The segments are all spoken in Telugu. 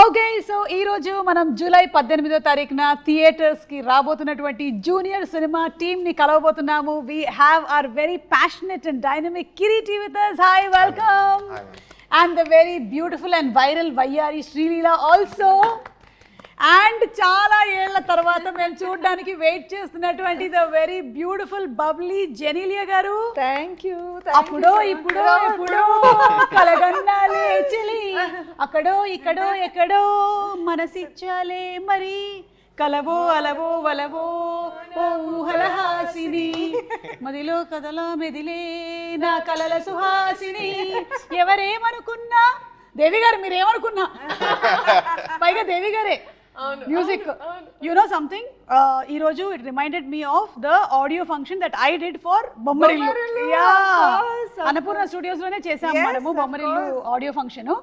ఓకే సో ఈ రోజు మనం జూలై 18వ తారీఖున థియేటర్స్ కి రాబోతున్నటువంటి జూనియర్ సినిమా టీమ్ ని కలవబోతున్నాము. We have our very passionate and dynamic Kiriti with us. Hi, welcome. And the very beautiful and viral వయ్యారి శ్రీలీల ఆల్సో. అండ్ చాలా ఏళ్ల తర్వాత మేము చూడడానికి వెయిట్ చేస్తున్నటువంటి the very beautiful bubbly Genelia garu. Thank you. అప్పుడో ఇప్పుడో కలగన్నాలే చెలి, అక్కడో ఇక్కడో ఎక్కడో మనసిచ్చాలే మరి, కలవో అలవో వలవో ఓ ఊహలహాసిని, మదిలో కదలా మెదిలే నా కలల సుహాసిని. ఎవరేమనుకున్నా దేవి గారు, మీరేమనుకున్నా పైగా దేవి గారే మ్యూజిక్. యు నో సంథింగ్, ఈ రోజు it reminded me of the audio function that I did for Bommarillu. Annapurna studios లోనే చేసాము మనము బొమ్మరిల్లు ఆడియో ఫంక్షన్.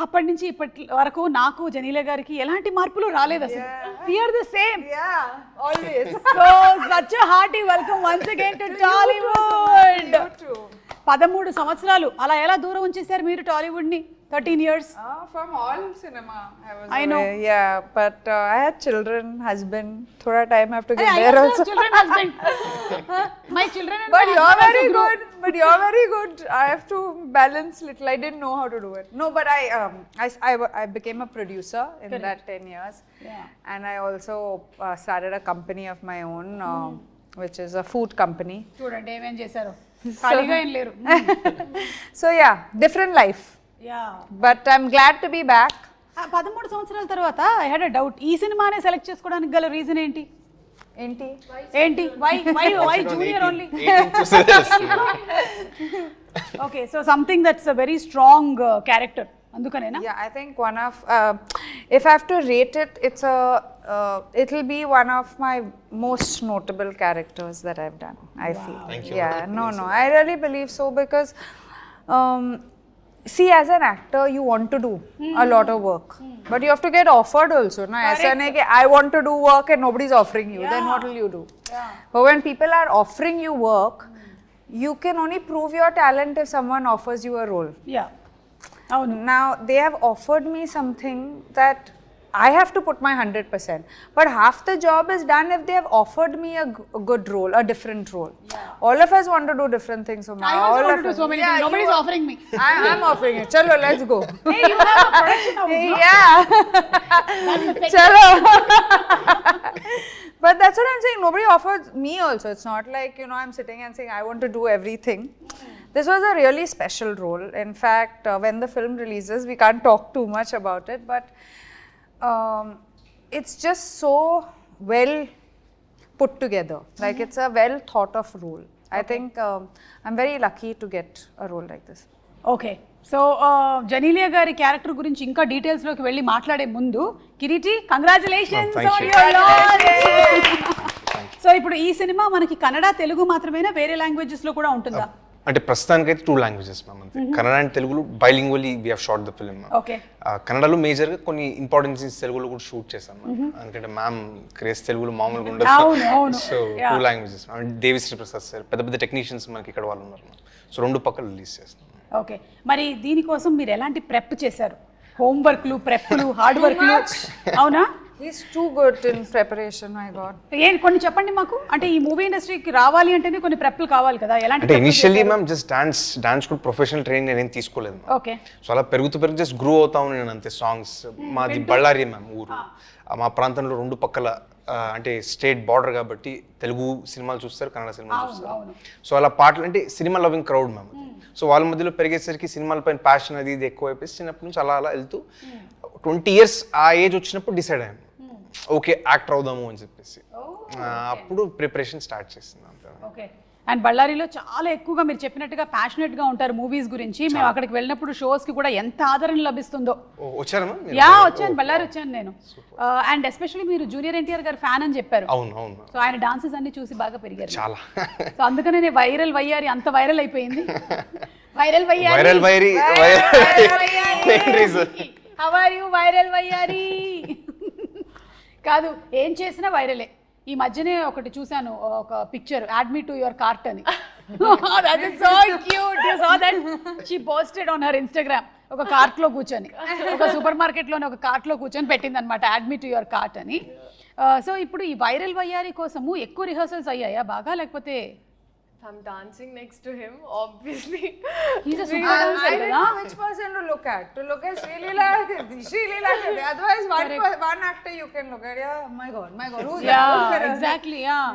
అప్పటి నుంచి ఇప్పటి వరకు నాకు జనీల గారికి ఎలాంటి మార్పులు రాలేదు అసలు. We are the same always. So such a hearty welcome once again to Tollywood. 13 సంవత్సరాలు అలా ఎలా దూరం ఉంచేశారు మీరు టాలీవుడ్ ని? 13 years From all cinema I know. Yeah, but I had children, husband. Thoda time I have to get there also. Children, husband. My children and But my you're husband very also good. But you're very good. I have to balance little. I didn't know how to do it. No, but I became a producer in Correct. that 10 years. Yeah. And I also started a company of my own, which is a food company. చూడండి ఏమేం చేశారు, ఖాళీగా ఏం లేరు. So yeah, different life. Yeah. But I'm glad to be back. 13 సంవత్సరాల తర్వాత ఐ హ్యాడ్ ఎ డౌట్, ఈ సినిమానే సెలెక్ట్ చేసుకోవడానికి గల రీజన్ ఏంటి? ఏంటి why Junior only? Okay, so something that's a very strong character, అందుకనేనా? Yeah, I think one of if I have to rate it, it'll be one of my most notable characters that I've done. I feel. Thank you. Yeah, no, I really believe so because see, as an actor, you want to do a lot of work, but you have to get offered also. Na, aisa nahi ki I want to do work and nobody's offering you. Then what will you do? But when people are offering you work, you can only prove your talent if someone offers you a role. Yeah. అవును. Now they have offered me something that I have to put my 100%, but half the job is done if they have offered me a good role, a different role. All of us want to do different things. So I also want to do so many things. Nobody's offering me. I'm offering it. Chalo, let's go. Hey, you have a production house, no? Yeah. Chalo. But that's what I'm saying. Nobody offers me also. It's not like, I'm sitting and saying I want to do everything. This was a really special role. In fact, when the film releases, we can't talk too much about it, but it's just so well put together. Like it's a well thought of role. I think I'm very lucky to get a role like this. Okay, so Genelia గారి క్యారెక్టర్ గురించి ఇంకా డీటెయిల్స్ లోకి వెళ్ళి మాట్లాడే ముందు, Kireeti congratulations on your launch. So ఇప్పుడు ఈ సినిమా మనకి కన్నడ, తెలుగు మాత్రమేనా, వేరే లాంగ్వేజెస్ లో కూడా ఉంటుందా? అంటే ప్రస్తుతానికి అయితే 2 languages మ్యామ్, అంతే. కన్నడ అండ్ తెలుగులో bilingually we have shot the film. Okay. కన్నడలో మేజర్గా కొన్ని ఇంపార్టెంట్ సీన్స్ తెలుగులో కూడా షూట్ చేశాం మ్యామ్. ఎందుకంటే మ్యామ్ క్రేజ్ తెలుగులో మామూలుగా ఉండదు. So 2 languages. Devi Sri Prasad sir, పెద్ద పెద్ద టెక్నీషియన్స్ మనకి ఇక్కడ వాళ్ళు ఉన్నారు మ్యామ్. సో 2 పక్కలు రిలీజ్ చేస్తాం. ఓకే, మరి దీనికోసం మీరు ఎలాంటి ప్రెప్ చేశారు? హోంవర్క్లు, ప్రెప్లు, హార్డ్ వర్క్లు, అవునా? He's too good in preparation, my God. కొన్ని చెప్పండి మాకు. అంటే ఈ మూవీ ఇండస్ట్రీకి రావాలి అంటేనే కొన్ని ప్రెప్లు కావాలి కదా, ఎలాంటి? అంటే ఇనిషియల్లీ మ్యామ్ జస్ట్ డాన్స్ కూడా ప్రొఫెషనల్ ట్రైనింగ్ నేనేం తీసుకోలేదు మ్యామ్. ఓకే. సో అలా పెరుగుతూ జస్ట్ గ్రో అవుతాను నేను అంతే. సాంగ్స్ మాది బళ్ళారి మ్యామ్ ఊరు. మా ప్రాంతంలో 2 పక్కల అంటే స్టేట్ బార్డర్ కాబట్టి తెలుగు సినిమాలు చూస్తారు, కన్నడ సినిమాలు చూస్తారు. సో అలా పాటలు అంటే cinema loving crowd ma'am. So వాళ్ళ మధ్యలో పెరిగేసరికి సినిమాలపైన ప్యాషన్ అది ఇది ఎక్కువ అయిపోయి చిన్నప్పటి నుంచి అలా వెళ్తూ 20 years ఆ ఏజ్ వచ్చినప్పుడు డిసైడ్ అయ్యాను, ఓకే యాక్టర్ అవుదాము అని చెప్పేసి. అప్పుడు ప్రిపరేషన్ స్టార్ట్ చేసింది అంతే. ఓకే. అండ్ బళ్ళారిలో చాలా ఎక్కువగా మీరు చెప్పినట్టుగా ప్యాషనెట్ గా ఉంటారు మూవీస్ గురించి. మేము అక్కడికి వెళ్ళినప్పుడు షోస్ కి కూడా ఎంత ఆదరణ లభిస్తుందో. వచ్చారా? వచ్చాను, బళ్ళారి వచ్చాను నేను. అండ్ ఎస్పెషల్లీ మీరు జూనియర్ ఎన్టీఆర్ గారి ఫ్యాన్ అని చెప్పారు. అవును. సో ఆయన డాన్సెస్ అన్ని చూసి బాగా పెరిగారు చాలా. సో అందుకనే వైరల్ వయ్యారి అంత వైరల్ అయిపోయింది. వైరల్ వయ్యారి. హౌ ఆర్ యు వైరల్ వయ్యారి? కాదు, ఏం చేసినా వైరలే. ఈ మధ్యనే ఒకటి చూసాను, ఒక picture, add me to your cart అని. That is so cute. You saw that? She posted on her Instagram. ఒక కార్ట్లో కూర్చొని ఒక సూపర్ మార్కెట్లోనే ఒక కార్ట్లో కూర్చొని పెట్టింది అనమాట add me to your cart అని. సో ఇప్పుడు ఈ వైరల్ వయ్యారి కోసము ఎక్కువ రిహర్సల్స్ అయ్యాయా బాగా, లేకపోతే I'm dancing next to him, obviously. he's a super dancer I don't కదా. know which person to look at. To look at Sri Leela Kirti. Otherwise, one actor you can look at. Yeah, my God, who's Yeah, exactly, yeah.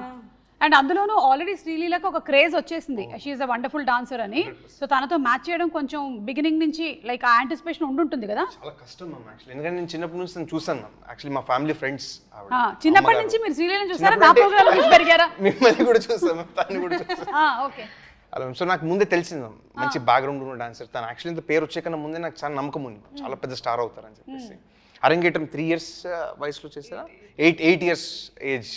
And అందులోనూ ఆల్రెడీ శ్రీలీలకు ఒక క్రేజ్ వచ్చేసింది, షీఈస్ అ వండర్ఫుల్ డాన్సర్ అని. సో తనతో మ్యాచ్ చేయడం కొంచెం బిగినింగ్ నుంచి లైక్ ఆ యాంటిసిపేషన్ ఉండుంటుంది కదా. చాలా కష్టం మ్యామ్ యాక్చువల్లీ, ఎందుకంటే నేను చిన్నప్పటి నుంచి నేను చూసాను మ్యామ్. యాక్చువల్లీ మా ఫ్యామిలీ ఫ్రెండ్స్ చిన్నప్పటి నుంచి మీరు శ్రీలీలను చూసారా, నా ప్రోగ్రామ్ చూసి పెరిగారా? మిమ్మల్ని కూడా చూసాను, తను కూడా చూసాను. ఓకే. అలా సో నాకు ముందే తెలిసింది మ్యామ్, మంచి బ్యాక్గ్రౌండ్ ఉన్న డాన్సర్ తను. యాక్చువల్లీ ఇంత పేరు వచ్చే కన్నా ముందే నాకు చాలా నమ్మకం ఉంది, చాలా పెద్ద స్టార్ అవుతారని చెప్పేసి. అరంగేట్రం 3 years వయసులో చేశారా? 8 years ఏజ్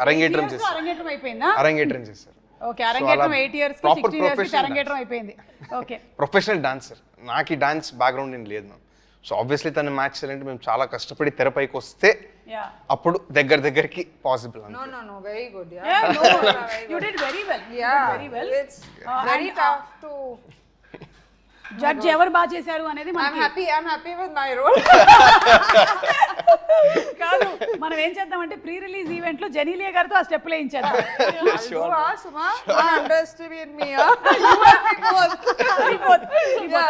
అరంగేట్రం చేశారు. అరంగేట్రం అయిపోయిందా? అరంగేట్రం చేశారు. ఓకే, అరంగేట్రం 8 years కి 16 years కి అరంగేట్రం అయిపోయింది. Okay, professional dancer. నాకు ఈ డాన్స్ బ్యాక్గ్రౌండ్ ఏం లేదు మ్యామ్. సో ఆబ్వియస్లీ తను మ్యాచ్ చేయాలంటే మేము చాలా కష్టపడి తెరపైకి వస్తే అప్పుడు దగ్గరికి possible. No, very good. Yeah, yeah, no, you did very well. Yeah, very well. It's very tough to judge ఎవరు బాగా చేశారు అనేది I'm happy with my role. కాదు, మనం ఏం చేద్దామంటే ప్రీ రిలీజ్ ఈవెంట్ లో జెనీలియా గారితో ఆ స్టెప్ వేయించేద్దాం. Suma, underestimate me.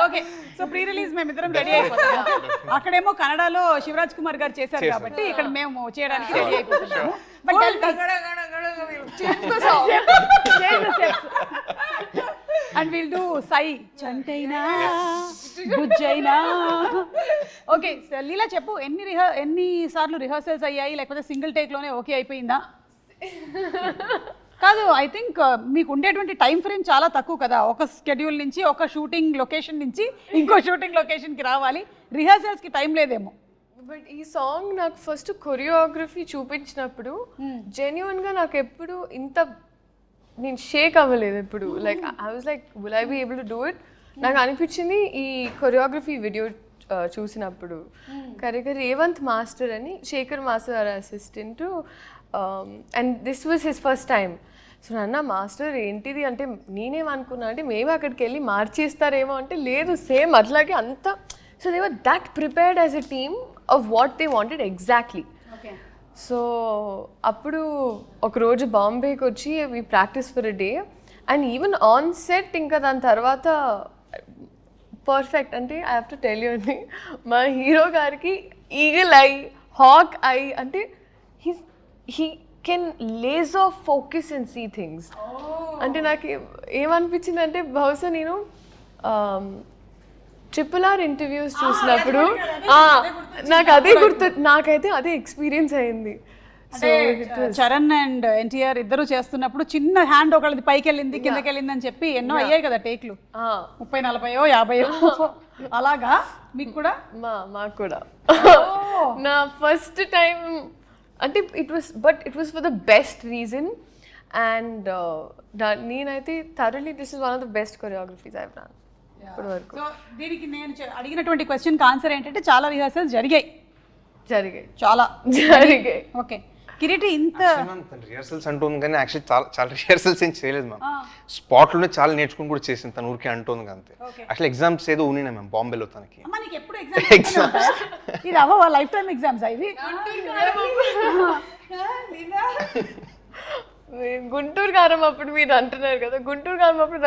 Okay, so pre release మేమిద్దరం రెడీ అయిపోతాం. అక్కడేమో కన్నడలో శివరాజ్ కుమార్ గారు చేశారు కాబట్టి ఇక్కడ మేము చేయడానికి రెడీ అయిపోతున్నాము. బట్ అండ్ విల్ డూ సై చంటైనా బుజ్జైనా. ఓకే, లీలా చెప్పు, ఎన్ని సార్లు రిహర్సల్స్ అయ్యాయి, లేకపోతే సింగిల్ టేక్ లోనే ఓకే అయిపోయిందా? కాదు, ఐ థింక్ మీకు ఉండేటువంటి టైం ఫ్రేమ్ చాలా తక్కువ కదా. ఒక స్కెడ్యూల్ నుంచి, ఒక షూటింగ్ లొకేషన్ నుంచి ఇంకో షూటింగ్ లొకేషన్కి రావాలి, రిహర్సల్స్కి టైం లేదేమో. బట్ ఈ సాంగ్ నాకు ఫస్ట్ కొరియోగ్రఫీ చూపించినప్పుడు జెన్యున్గా నాకు ఎప్పుడు ఇంత నేను షేక్ అవ్వలేదు ఎప్పుడు. Like I was like will I be able to do it. నాకు అనిపించింది ఈ కొరియోగ్రఫీ వీడియో చూసినప్పుడు రేవంత్ మాస్టర్ అని, Sekhar master assistant, and this was his first time. So నాన్న మాస్టర్ ఏంటిది అంటే నేనేమనుకున్నా అంటే మేము అక్కడికి వెళ్ళి మార్చేస్తారేమో అంటే లేదు, సేమ్ అట్లాగే అంత. So they were that prepared as a team of what they wanted exactly. So అప్పుడు ఒకరోజు బాంబేకి వచ్చి we practice for a day and even on set ఇంకా దాని తర్వాత పర్ఫెక్ట్. అంటే I have to tell you అండి, మా హీరో గారికి ఈగల్ ఐ, హాక్ ఐ, అంటే he can laser focus and see things. అంటే నాకు ఏమనిపించింది అంటే బహుశా నేను RRR ఇంటర్వ్యూస్ చూసినప్పుడు నాకు అదే గుర్తు, నాకైతే అదే ఎక్స్పీరియన్స్ అయింది. చరణ్ అండ్ ఎన్టీఆర్ ఇద్దరు చేస్తున్నప్పుడు చిన్న హ్యాండ్ ఒకళ్ళది పైకి వెళ్ళింది కిందకి వెళ్ళింది అని చెప్పి ఎన్నో అయ్యాయి కదా టేక్లు, 30, 40, 50. అలాగా మీకు కూడా? మాకు కూడా నా ఫస్ట్ టైం అంటే it was for the best reason. And నేనైతే thoroughly this is one of the best choreographies I have done ఇప్పటి వరకు. సో దీనికి నేను అడిగినటువంటి క్వశ్చన్కి ఆన్సర్ ఏంటంటే చాలా రిహర్సల్స్ జరిగాయి. చాలా జరిగాయి. ఓకే, కిరీటి ఇంత రిహర్సల్స్ అంటుంది కానీ యాక్చువల్లీ చాలా రిహర్సల్స్ ఏం చేయలేదు మ్యామ్. స్పాట్లోనే చాలా నేర్చుకుని కూడా చేసింది తను, ఊరికే అంటుంది అంతే. యాక్చువల్లీ ఎగ్జామ్స్ ఏదో ఉన్నాయి మ్యామ్ బాంబేలో తనకి. ఇది అవ్వ లైఫ్ టైమ్ ఎగ్జామ్స్ ఇవి. గుంటూరు కారం అప్పుడు మీరు అంటున్నారు కదా, గుంటూరు కారం అప్పుడు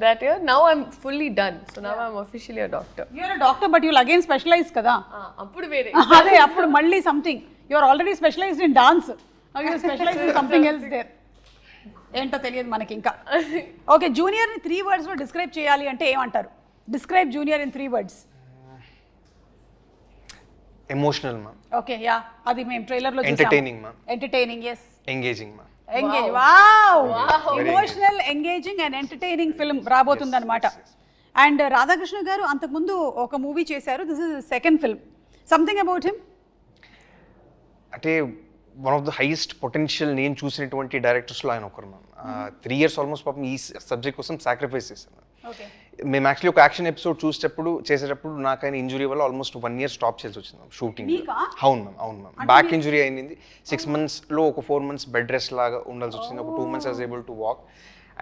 that year. Now I'm fully done. So now I'm officially a doctor. You're a doctor but you'll again specialize kada. అప్పుడు వేరే అదే అప్పుడు మళ్ళీ something. You're already specialized in dance. Now you specialize in something else there. ఏంటో తెలియదు మనకి ఇంకా. ఓకే, జూనియర్ ని 3 words లో డిస్క్రైబ్ చేయాలి అంటే ఏమంటారు? Describe junior in 3 words. Emotional ma'am. Okay, yeah, అది మేము ట్రైలర్ లో చూసాం. Entertaining ma'am. Entertaining, yes. Engaging ma'am. Engage. Wow. Emotional, engaging and entertaining film రాబోతుంది అనమాట. అండ్ రాధాకృష్ణ గారు అంతకుముందు ఒక మూవీ చేశారు, this is second film. Something about him అంటే one of the highest potential నేను చూసినటువంటి డైరెక్టర్స్లో ఆయన ఒకరు మ్యామ్. 3 years ఆల్మోస్ట్ పాపం ఈ సబ్జెక్ట్ కోసం సాక్రిఫైస్ చేశాను. మేము యాక్చువల్లీ ఒక యాక్షన్ ఎపిసోడ్ చేసేటప్పుడు నాకు ఆయన ఇంజురీ వల్ల ఆల్మోస్ట్ 1 year స్టాప్ చేసి వచ్చింది షూటింగ్. అవును మ్యామ్. బ్యాక్ ఇంజురీ అయింది. 6 months ఒక 4 months బెడ్ రెస్ట్ లాగా ఉండాల్సి వచ్చింది. ఒక 2 months I was able to walk.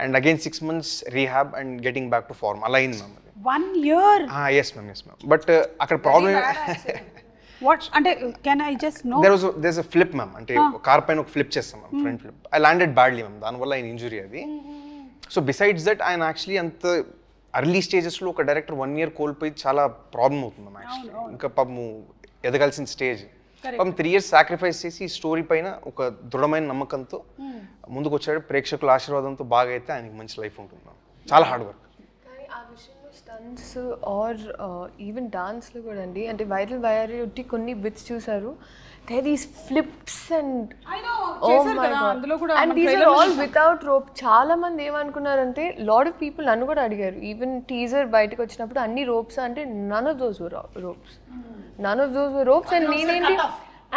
And again 6 months rehab and getting back to form అలా అయింది మ్యామ్ అది. 1 year. ఎస్ మ్యామ్ బట్ అక్కడ ప్రాబ్లమ్ వాట్ అంటే can I just know there's a flip ma'am అంటే కార్ పైన ఒక ఫ్లిప్ చేస్తాం ma'am front flip I landed badly ma'am దానివల్ల ఆయన ఇంజురీ అది. సో బిసైడ్స్ దట్ ఆయన యాక్చువల్లీ అంత అర్లీ స్టేజెస్లో ఒక డైరెక్టర్ 1 year కోల్పోయి చాలా ప్రాబ్లం అవుతుంది మ్యామ్ యాక్చువల్లీ. ఇంకా పాపము ఎదగాల్సిన స్టేజ్ పాపం 3 years సాక్రిఫైస్ చేసి ఈ స్టోరీ పైన ఒక దృఢమైన నమ్మకంతో ముందుకు వచ్చాడు. ప్రేక్షకుల ఆశీర్వాదంతో బాగా అయితే ఆయనకి మంచి లైఫ్ ఉంటుంది మ్యామ్. చాలా హార్డ్ వర్క్. కానీ ఆ విషయంలో స్టంట్స్ ఆర్ ఈవెన్ డాన్స్లో కూడా అండి అంటే వైరల్ వైరల్ ఒట్టి కొన్ని బిట్స్ చూసారు. There is flips and and these are all without rope. చాలా మంది ఏమనుకున్నారంటే లాట్ ఆఫ్ పీపుల్ నన్ను కూడా అడిగారు ఈవెన్ టీజర్ బయటకు వచ్చినప్పుడు అన్ని రోప్స్ అంటే none of those ropes and నేనేంటి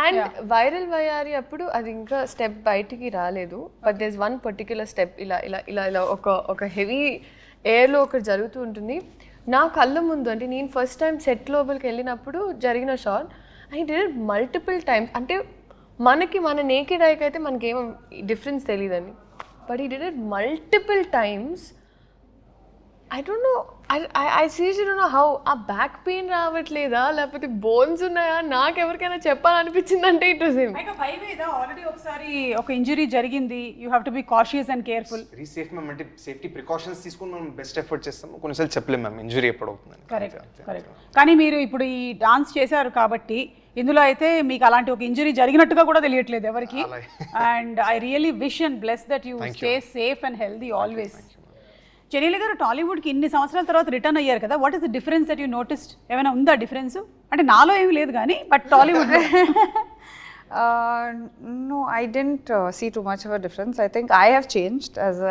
అండ్ వైరల్ వయారి అప్పుడు అది ఇంకా స్టెప్ బయటికి రాలేదు. But there is one particular step ఇలా ఇలా ఇలా ఇలా ఒక హెవీ ఎయిర్లో ఒకటి జరుగుతూ ఉంటుంది నా కళ్ళ ముందు. అంటే నేను ఫస్ట్ టైం సెట్ లోపలికి వెళ్ళినప్పుడు జరిగిన shot I did it multiple times. అంటే మనకి మన నేకెడ్ ఐకి అయితే మనకి ఏమో డిఫరెన్స్ తెలియదండి బట్ ఈ did it multiple times. I don't know. I seriously don't know how. ఆ బ్యాక్ పెయిన్ రావట్లేదా లేకపోతే బోన్స్ ఉన్నాయా నాకు ఎవరికైనా చెప్పాలనిపించింది అంటే ఇట్ వాస్ హిమ్. ఆల్రెడీ ఒకసారి ఒక ఇంజరీ జరిగింది. You have to be cautious and careful. Very safe ma'am అంటే సేఫ్టీ ప్రికాషన్స్ తీసుకుని మనం బెస్ట్ ఎఫర్ట్ చేస్తాం. కొన్నిసార్లు చెప్పలేము మ్యామ్ ఇంజరీ ఎప్పుడు అవుతుందని. కరెక్ట్. కానీ మీరు ఇప్పుడు ఈ డాన్స్ చేశారు కాబట్టి ఇందులో అయితే మీకు అలాంటి ఒక ఇంజరీ జరిగినట్టుగా కూడా తెలియట్లేదు ఎవరికి. And I really wish and bless that you stay safe and healthy always. చెన్నీల గారు టాలీవుడ్కి ఇన్ని సంవత్సరాల తర్వాత రిటర్న్ అయ్యారు కదా. What is the difference that you noticed? ఏమైనా ఉందా డిఫరెన్స్? అంటే నాలో ఏమీ లేదు కానీ బట్ టాలీవుడ్. No, I didn't see too much of a difference. I think I have changed as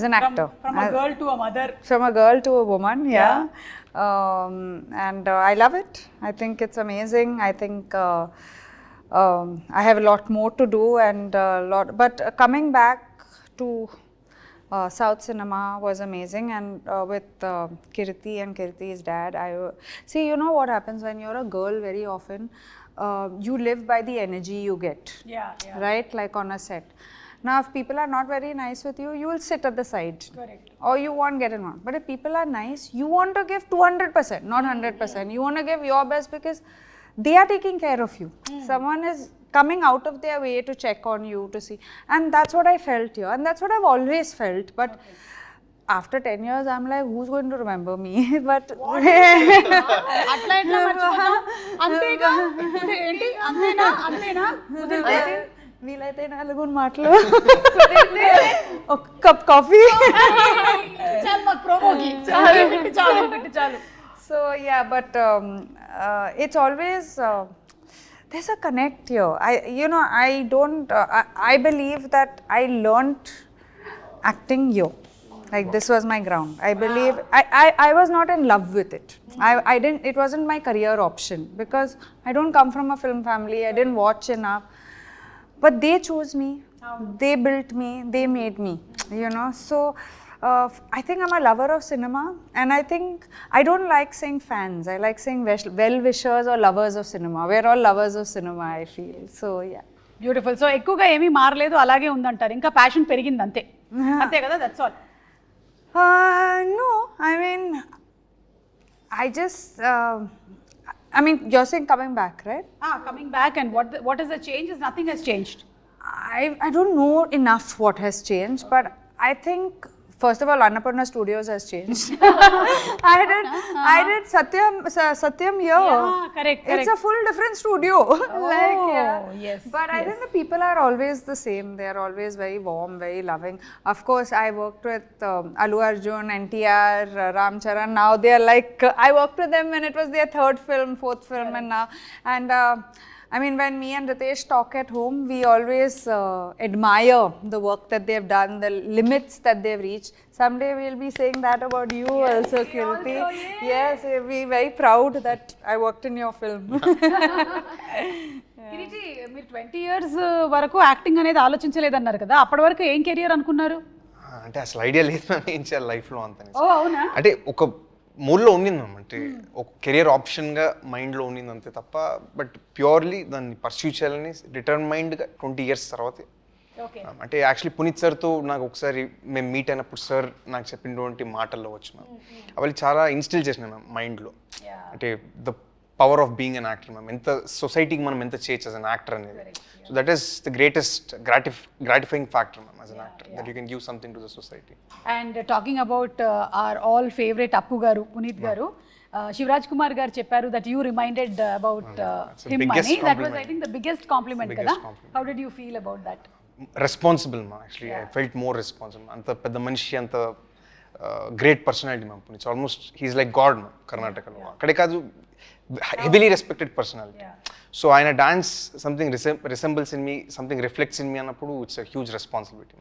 an actor. From a girl to a mother. From a girl to a woman, yeah. And I love it. I think it's amazing. I think I have a lot more to do and but coming back to South cinema was amazing, and with Kirti and Kirti's dad, see, you know what happens when you're a girl very often, you live by the energy you get, right? Like on a set. Now, if people are not very nice with you, you will sit at the side. Correct. Or you won't get involved. But if people are nice, you want to give 200%, not 100%. You want to give your best because they are taking care of you. Someone is coming out of their way to check on you, to see. And that's what I felt here. And that's what I've always felt. But after 10 years, I'm like, who's going to remember me? But అట్లా ఎట్లా మర్చిపోతాం? అంతేగా ఏంటి అంతేనా కుదిరితే వీలైతే 4 మాటలు ఒక కప్ కాఫీ చాలు మాకు ప్రోమోకి చాలు. So yeah, but it's always there's a connect here. I believe that I learnt acting here. Like this was my ground. I believe I was not in love with it. I didn't. It wasn't my career option because I don't come from a film family. I didn't watch enough. But they chose me. They built me. They made me. You know. So I think I'm a lover of cinema, and I think I don't like saying fans. I like saying well-wishers or lovers of cinema. We're all lovers of cinema, I feel. So yeah. Beautiful. So ఎక్కువగా ఏమీ మారలేదు, అలాగే ఉందంటారు. ఇంకా ప్యాషన్ పెరిగింది అంతే కదా? That's all. No, I mean, you're saying coming back, right? Coming back, and what is the change? Nothing has changed. I don't know enough what has changed, but I think first of all, Annapurna Studios has changed. I did Satyam here. Yeah, correct. It's a full different studio. Yes. But I think the people are always the same. They are always very warm, very loving. Of course, I worked with Allu Arjun, NTR, Ram Charan. Now they are like, I worked with them when it was their 3rd film, 4th film, and now. And I mean, when me and Ritesh talk at home, we always admire the work that they've done, the limits that they've reached. Someday we'll be saying that about you also, Kirti. Yes, we'll be very proud that I worked in your film. Kireeti, మీరు 20 years వరకు యాక్టింగ్ అనేది ఆలోచించలేదన్నారు కదా, అప్పటి వరకు ఏం కెరియర్ అనుకున్నారు? అంటే అసలు ఐడియా లేదు మ్యామ్ ఏం చేయాలి లైఫ్లో అంత. అవునా? అంటే ఒక మూడ్లో ఉండింది మ్యామ్, అంటే ఒక కెరియర్ ఆప్షన్గా మైండ్లో ఉండింది అంతే తప్ప, బట్ ప్యూర్లీ దాన్ని పర్స్యూ చేయాలని డిటర్మైండ్గా 20 years తర్వాత అంటే యాక్చువల్లీ పునీత్ సార్తో నాకు ఒకసారి మేము మీట్ అయినప్పుడు సార్ నాకు చెప్పినటువంటి మాటల్లో వచ్చి మ్యామ్ అవి చాలా ఇన్స్టిల్ చేసిన మ్యామ్ మైండ్లో. అంటే the power of being an actor ma'am, ఎంత సొసైటీకి మనం ఎంత చేయొచ్చు యాజ్ అన్ యాక్టర్ అనేది. So that is the greatest gratifying factor ma'am as an actor, that you can give something to the society. And talking about our all favourite Appu garu, Puneeth garu, Shivaraj Kumar garu చెప్పారు that you reminded about him అని. That was I think the biggest compliment కదా. How did you feel about that? Responsible మా actually I felt more responsible. అంత పెద్ద మనిషి, అంత great personality ma'am Puneeth. Almost he's like god ma'am కర్ణాటకలో. అక్కడే కాదు, హెవీలీ రెస్పెక్టెడ్ పర్సనాలిటీ. సో ఆయన dance something resembles in me, something reflects in me అన్నప్పుడు ఇట్స్ అ హ్యూజ్ రెస్పాన్సిబిలిటీ.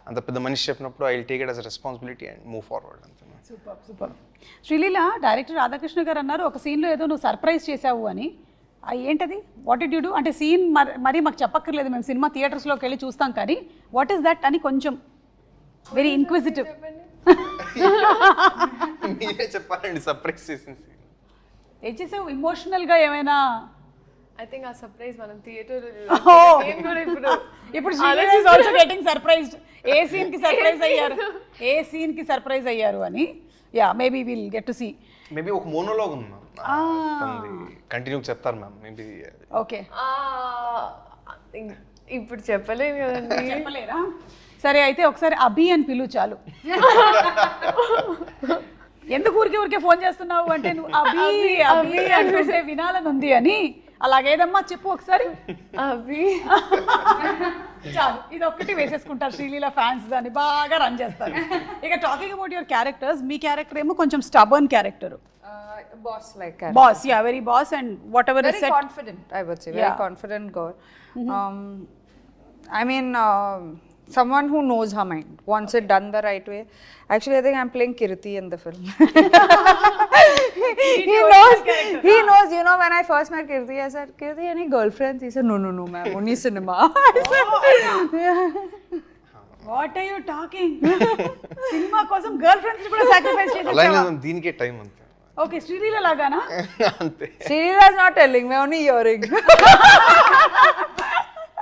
అంత పెద్ద మనిషి చెప్పినప్పుడు I will take it as a responsibility and move forward అంతే. Super super. Sreeleela, director Radhakrishna garu అన్నారు ఒక సీన్లో ఏదో నువ్వు సర్ప్రైజ్ చేసావు అని. ఏంటది? What did you do? అంటే సీన్ మరీ మాకు చెప్పక్కర్లేదు, మేము సినిమా థియేటర్స్లోకి వెళ్ళి చూస్తాం, కానీ వాట్ ఈస్ దట్ అని కొంచెం వెరీ ఇన్క్విజిటివ్. మీరే చెప్పాలండి సర్ప్రైజ్ చేసింది. ఏం చేసావు? ఇమోషనల్గా ఏమైనా? ఐ థింక్ ఆ సర్ప్రైజ్ మనం థియేటర్ ఇప్పుడు Sreeleela is also getting surprised. ఏ సీన్ కి సర్ప్రైజ్ అయ్యారు, ఏ సీన్ కి సర్ప్రైజ్ అయ్యారు అని. Yeah, maybe will get to see. Maybe ఒక మోనోలాగ్ ఉంది మ్యామ్, కంటిన్యూ చెప్తారు మ్యామ్ మేబీ. ఓకే, ఇప్పుడు చెప్పలేను కదండి. చెప్పలేరా? సరే అయితే ఒకసారి అభి అని పిలు చాలు. ఎందుకు ఊరికే ఫోన్ చేస్తున్నావు అంటే నువ్వు అభి అభి అంటుంటే వినాలని ఉంది అని. అలాగేదమ్మా చెప్పు ఒకసారి. అభి చాలు, ఇది ఒక్కటి వేసేసుకుంటారు శ్రీలీల ఫ్యాన్స్, దాన్ని బాగా రన్ చేస్తారు. ఇక talking about your characters, me character ఏమో కొంచెం stubborn character. Boss like character. Boss, yeah, very boss, and whatever is Very said. confident, I would say. Very confident girl. I mean, someone who knows her mind, wants it done the right way. Actually, I think I'm playing Kirti in the film. He knows, you know, when I first met Kirti, I said, Kirti, any girlfriends? He said, no, ma'am, only cinema. I said, What are you talking? Cinema కోసం గర్ల్ ఫ్రెండ్స్ కూడా సాక్రిఫైస్ చేసేసావా? అలాగే దీనికే టైం అంతే. ఓకే, శ్రీలీల లాగానా? అంతే. Srila is not telling me, only hearing.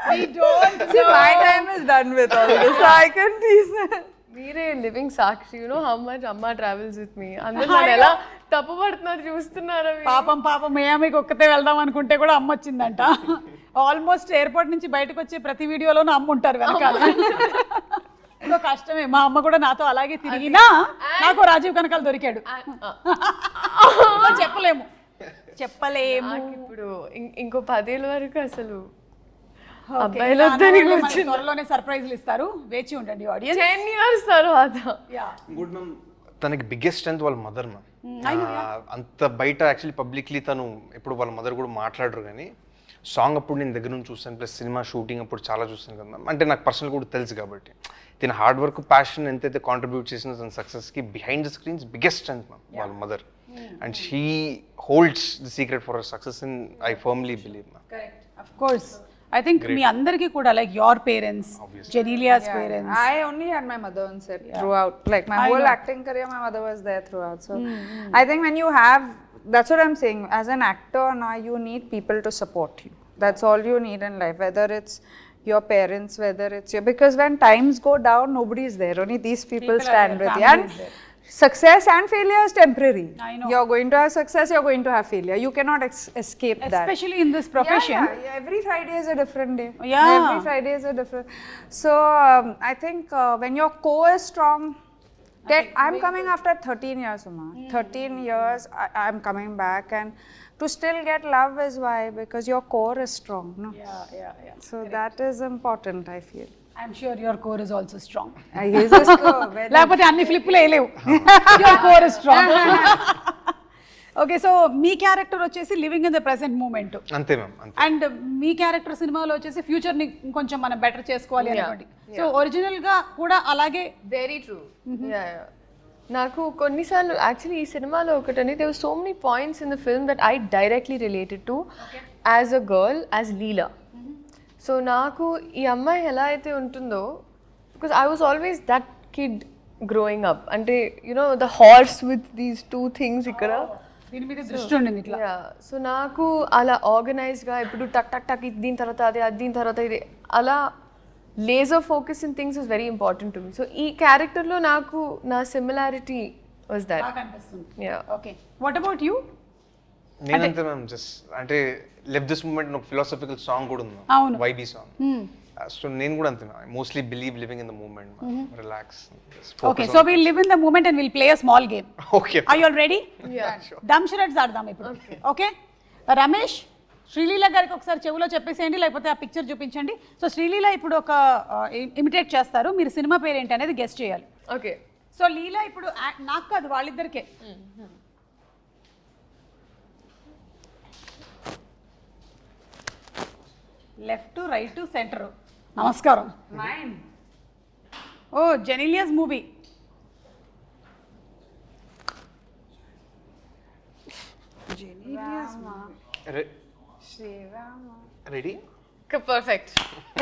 We don't See, my time is done with all this, so I can tease her. మీరే living Sakshi. You know how much అమ్మ ట్రావెల్స్ విత్ మీ. అందరూ నన్ను ఎలా తప్పు పడుతున్నారు చూస్తున్నారా? పాపం మియామికి ఒక్కతే వెళ్దాం అనుకుంటే కూడా అమ్మ వచ్చిందంట. ఆల్మోస్ట్ ఎయిర్పోర్ట్ నుంచి బయటకు వచ్చే ప్రతి వీడియోలోనూ అమ్మ ఉంటారు వెనకాల. సో కష్టమే. మా అమ్మ కూడా నాతో అలాగే తిరిగినా నాకు రాజీవ్ కనకాల దొరికాడు. చెప్పలేము. ఇప్పుడు ఇంకో 10 ఏళ్ళ వరకు అసలు అబ్బాయిలు త్వరలోనే సర్ప్రైజ్లు ఇస్తారు, వేచి ఉండండి ఆడియన్స్. 10 years తర్వాత. గుడ్ మ్యామ్, తనకి బిగ్గెస్ట్ స్ట్రెంత్ వాళ్ళ మదర్ మ్యామ్. అంత బయట యాక్చువల్లీ పబ్లిక్లీ తను ఎప్పుడు వాళ్ళ మదర్ కూడా మాట్లాడరు, కానీ సాంగ్ అప్పుడు నేను దగ్గర నుంచి చూస్తాను, ప్లస్ సినిమా షూటింగ్ అప్పుడు చాలా చూస్తాను కదా మ్యామ్. అంటే నాకు పర్సనల్ కూడా తెలుసు కాబట్టి తన హార్డ్ వర్క్, ప్యాషన్ ఎంతైతే కాంట్రిబ్యూట్ చేసిన తన సక్సెస్కి behind the screens biggest strength ma'am వాళ్ళ mother. And she holds the secret for her success in I firmly believe ma'am. Correct, of course. I think మీ అందరికీ కూడా like your parents, Genelia's parents. I only had my mother on set throughout. Like my whole acting career, my mother was there throughout. So I think when you have, that's what I'm saying. As an actor now, you need people to support you. That's all you need in life. Whether it's your parents, whether it's your, because when times go down, nobody is there. Only these people stand with you. And success and failure is temporary. I know. You're going to have success, you're going to have failure. You cannot escape that. Especially in this profession. Yeah, every Friday is a different day. Yeah. Every Friday is a different. So I think when your core is strong, I'm coming after 13 years, Uma. 13 years, I'm coming back, and to still get love is why, because your core is strong. No? Yeah. So that is important, I feel. I'm sure your core is also strong. His is very. లేకపోతే అన్ని ఫ్లిప్లు వేయలేవు. Your core is strong. Okay, so మీ క్యారెక్టర్ వచ్చేసి living in the present moment. అంతే మ్యామ్, అంతే. అండ్ మీ క్యారెక్టర్ సినిమాలో వచ్చేసి ఫ్యూచర్ ని కొంచెం మనం బెటర్ చేసుకోవాలి అనుకోండి. సో ఒరిజినల్ గా కూడా అలాగే. Very true. నాకు కొన్నిసార్లు యాక్చువల్లీ ఈ సినిమాలో ఒకటని there were so many points in the film that I directly related to as a girl, as Leela. So నాకు ఈ అమ్మాయి ఎలా అయితే ఉంటుందో, because I was always that kid growing up. అంటే you know the horse with these 2 things ఇక్కడ దీని మీద దృష్టి ఉండింది ఇట్లా. సో నాకు అలా ఆర్గనైజ్గా ఇప్పుడు టక్ టక్ టక్ దీని తర్వాత అదే, దీని తర్వాత ఇది, అలా laser focus in things is very important to me. So ee character lo naku na similarity was that. బాగా అనిపిస్తుంది. Yeah. Okay, what about you? నేనంతే మ్యామ్ జస్ట్ అంటే లివ్ దిస్ మూమెంట్ ఒక ఫిలాసఫికల్ సాంగ్ కూడా ఉంది అవును. Vibey song. సో నేను కూడా అంతే mostly believe living in the moment, relax. Okay, so will live in the moment and will play a small game. Okay, are you all ready? Yeah. Dumb charades ఆడదాం ఇప్పుడు. ఓకే, రమేష్ శ్రీలీల గారికి ఒకసారి చెవిలో చెప్పేసేయండి, లేకపోతే ఆ పిక్చర్ చూపించండి. సో శ్రీలీల ఇప్పుడు ఒక ఇమిటేట్ చేస్తారు, మీరు సినిమా పేరు ఏంటి అనేది గెస్ట్ చేయాలి. Okay. సో లీలా ఇప్పుడు నాకు కాదు వాళ్ళిద్దరికే. Left right centre. నమస్కారం. Oh Genelia's movie. Ready? Perfect.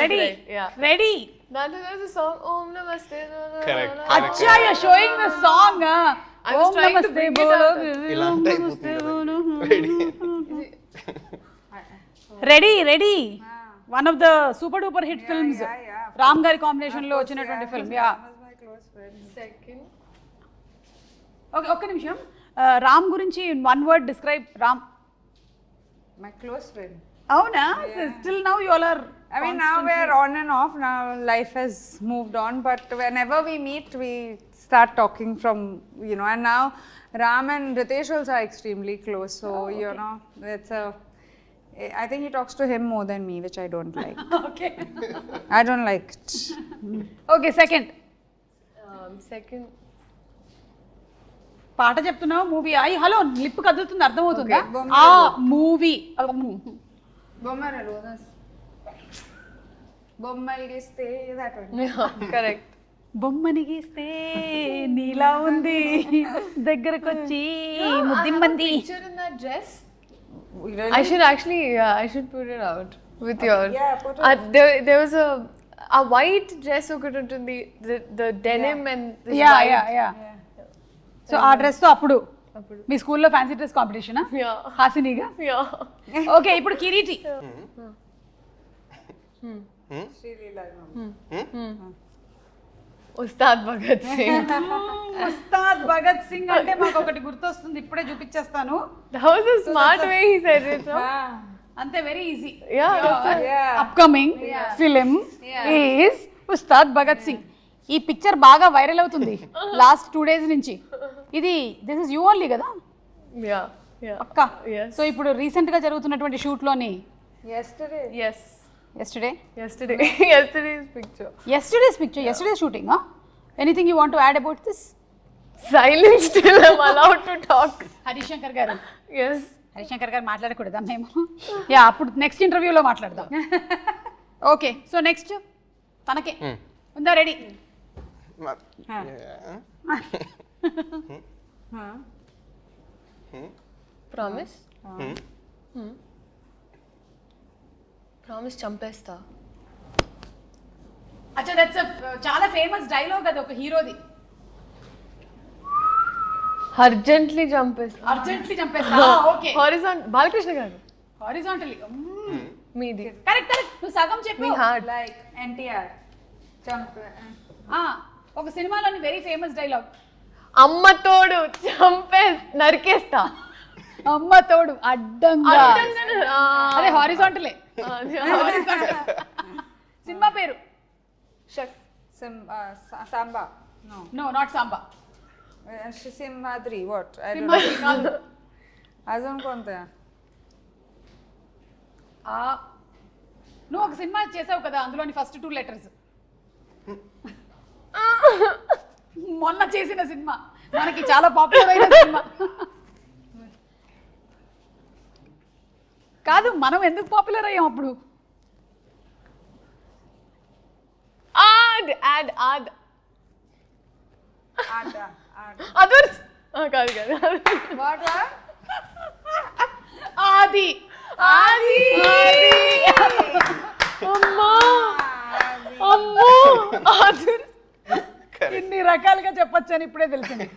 Ready? Yeah. Ready? There's a song Om Namaste. Correct. అచ్చా, you are showing the song. I was trying to bring it up. ఇలా అంటే ready? Ready ready one of the super duper hit films. Ram గారి కాంబినేషన్ లో వచ్చినటువంటి ఫిల్మ్. Yeah, Second. ఓకే, ఒక్క నిమిషం. రామ్ గురించి one word describe. Ram My close friend. అవునా? Still now you all are, I mean, now we're on and off. Now life has moved on, but whenever we meet, we start talking from, you know, and now Ram and Ritesh also are extremely close. So, you know, it's a, I think he talks to him more than me, which I don't like. Okay I don't like it. Okay. Second Second. పాట చెప్తున్నావు, మూవీ. అయ్యి హలో, లిప్ కదులుతుంది, అర్థమవుతుందా? Okay. ఆ movie. Bommal giste, that one. Yeah, correct. బొమ్మని గీస్తే నీలా ఉంది, దగ్గరకొచ్చి ముద్దిమ్మంది. Picture in that dress. Really? I should actually, yeah, I should put it out with your. Yeah, put it. There was a white dress ఒకటి ఉంటుంది, the denim and this yeah white. Yeah yeah. So ఆ డ్రెస్ తో అప్పుడు మీ స్కూల్లో fancy dress competition Yeah. హాసినిగా. Yeah. Okay, ఇప్పుడు Kireeti. Ustad Bhagat Singh. Ustaad Bhagat Singh అంటే మాకు ఒకటి గుర్తొస్తుంది, ఇప్పుడే చూపించేస్తాను. That was a smart way he said it. No? అంతే, very easy. Yeah, that's it. Upcoming film is Ustaad Bhagat Singh. ఈ పిక్చర్ బాగా వైరల్ అవుతుంది లాస్ట్ 2 days నుంచి. ఇది దిస్ ఇస్ యూ ఓన్లీ కదా Yeah. Yeah. అక్క? Yes. సో ఇప్పుడు రీసెంట్ గా జరుగుతున్నటువంటి షూట్ లోని Yesterday. Yes. Yesterday's picture. yesterday's picture, yesterday's shooting. Anything you want to add about this? Silence till I'm allowed to talk. Harishankar గారు. Yes. హరిశంకర్ గారు మాట్లాడకూడదా మేము? యా, అప్పుడు నెక్స్ట్ ఇంటర్వ్యూలో మాట్లాడదాం. ఓకే, సో నెక్స్ట్ తనకే ఉందా? రెడీ? Promise? Promise చంపేస్తా. అచ్చా, దట్స్ చాలా ఫేమస్ డైలాగ్ అది, ఒక హీరోది. అర్జెంట్లీ చంపేస్తా. అర్జెంట్లీ చంపేస్తా. ఓకే, బాలకృష్ణ గారు. హారిజాంటల్లీ. మీది. కరెక్ట్ కరెక్ట్, నువ్వు సగం చెప్పు. మీ హార్ట్. Like NTR. Jump. ఒక సినిమాలోని వెరీ ఫేమస్ డైలాగ్. అమ్మ తోడు నరికేస్తా. అమ్మ తోడు అడ్డంగా. అదే హారిజాంటలే. సినిమా పేరు? Samba. No, not Samba. Simhadri. What? I don't Simhadri కాదు. know. Azam konta? నువ్వు ఒక సినిమా చేసావు కదా, అందులోని ఫస్ట్ 2 letters. మొన్న చేసిన సినిమా, మనకి చాలా పాపులర్ అయిన సినిమా కాదు. మనం ఎందుకు పాపులర్ అయ్యాం అప్పుడు? Ad. Ada. అదర్స్ కాదు. What? ఆది. అమ్మా అమ్మో అదర్స్. ఇన్ని రకాలుగా చెప్పొచ్చు అని ఇప్పుడే తెలిసింది.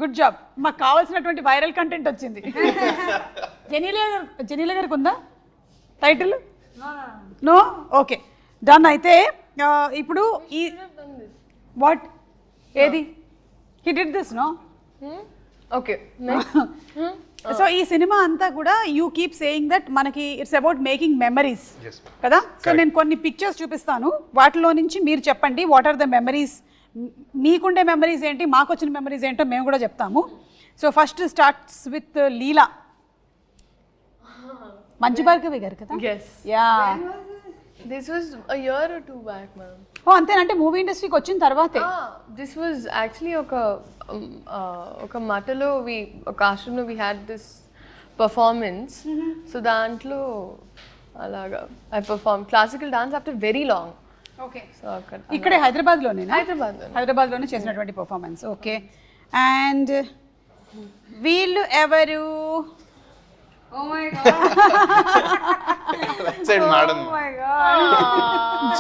Good job. మాకు కావాల్సినటువంటి వైరల్ కంటెంట్ వచ్చింది. జెనీలియా గారికి ఉందా టైటిల్? నో. ఓకే, డన్ అయితే ఇప్పుడు ఈ వాట్ ఏది he did this no okay so ఈ సినిమా అంతా కూడా యూ కీప్ సేయింగ్ దట్ మనకి ఇట్స్ అబౌట్ మేకింగ్ మెమరీస్ కదా. సో నేను కొన్ని పిక్చర్స్ చూపిస్తాను, వాటిలో నుంచి మీరు చెప్పండి వాట్ ఆర్ ద మెమరీస్, మీకుండే మెమరీస్ ఏంటి, మాకు వచ్చిన మెమరీస్ ఏంటో మేము కూడా చెప్తాము. So first starts with Leela. Manchu Bhargavi garu కదా. yes యా this was a year or two back ma'am. Oh అంతేనంటే మూవీ ఇండస్ట్రీకి వచ్చిన తర్వాతే. This was actually ఒక మాటలో ఒక ఆశ్రమంలో we had this performance. So దాంట్లో అలాగా I performed classical dance after very long. Okay so అక్కడ ఇక్కడే హైదరాబాద్లోనేనా? హైదరాబాద్లో హైదరాబాద్లోనే చేసినటువంటి పర్ఫార్మెన్స్. ఓకే. అండ్ వీళ్ళు ఎవరు? Oh my god. Right side madam. Oh my god.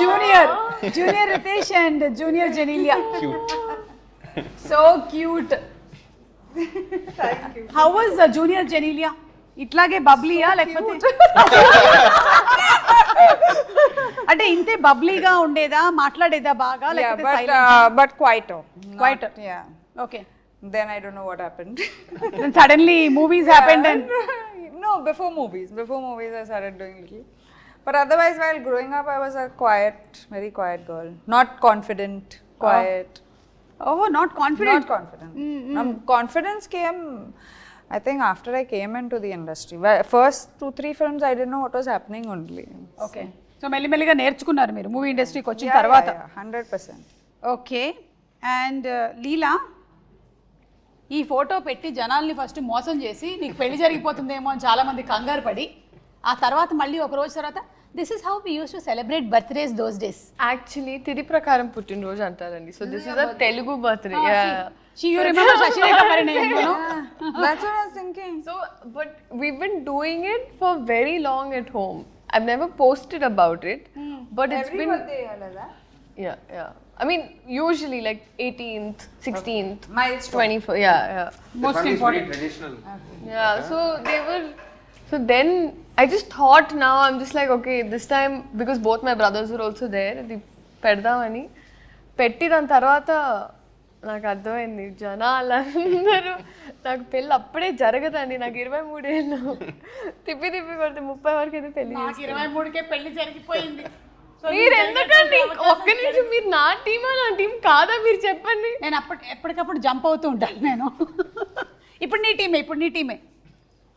Junior Riteish and junior Genelia. Cute. So cute. How was junior Genelia? ఇట్లాగే బబ్లీయా లేకపోతే అంటే ఇంతే బబ్లీగా ఉండేదా, మాట్లాడేదా బాగా Yeah, లేకపోతే but quieter. Quieter. Yeah. Okay. Then I don't know what happened. Then suddenly movies happened and No, before movies I started doing little. But otherwise, while growing up, I was a quiet, very quiet girl. Not confident, quiet. oh not confident. Not confident. Confidence came, I think, after I came into the industry. First 2-3 films, I didn't know what was happening only. Okay. So మెల్లిమెల్లిగా నేర్చుకున్నారు మీరు మూవీ ఇండస్ట్రీకి వచ్చిన తర్వాత. 100%. ఓకే. అండ్ లీలా, ఈ ఫోటో పెట్టి జనాల్ని ఫస్ట్ మోసం చేసి నీకు పెళ్లి జరిగిపోతుందేమో అని చాలా మంది కంగారు పడి, ఆ తర్వాత మళ్ళీ ఒక రోజు తర్వాత this is how we use to celebrate birthdays those days. Actually తిది ప్రకారం పుట్టినరోజు అంటారండి. So this is a Telugu birthday. You remember Sasirekha Parinayam? That's what I was thinking. So but we've been doing it for very long at home. I've never posted about it, but it's Every been birthday, Alada. yeah. I mean, usually like 18th, 16th, Milestone. 24th. Yeah. Most important. Traditional. Yeah. So they were. So then I just thought now I'm just like okay this time because both my brothers were also there. అది పెడదామని పెట్టి దాని తర్వాత నాకు అర్థమైంది జనాలందరూ నాకు పెళ్ళి అప్పుడే జరగదండి. నాకు 23 ఏళ్ళు తిప్పి కొడితే 30 వరకు అయితే పెళ్లి. నాకు 23కే పెళ్లి జరిగిపోయింది. మీరు ఎందుకండి ఒక్క నిమిషం, మీరు నా టీమా నా టీం కాదా మీరు చెప్పండి. నేను ఎప్పటికప్పుడు జంప్ అవుతూ ఉంటాను నేను. ఇప్పుడు నీ టీమే.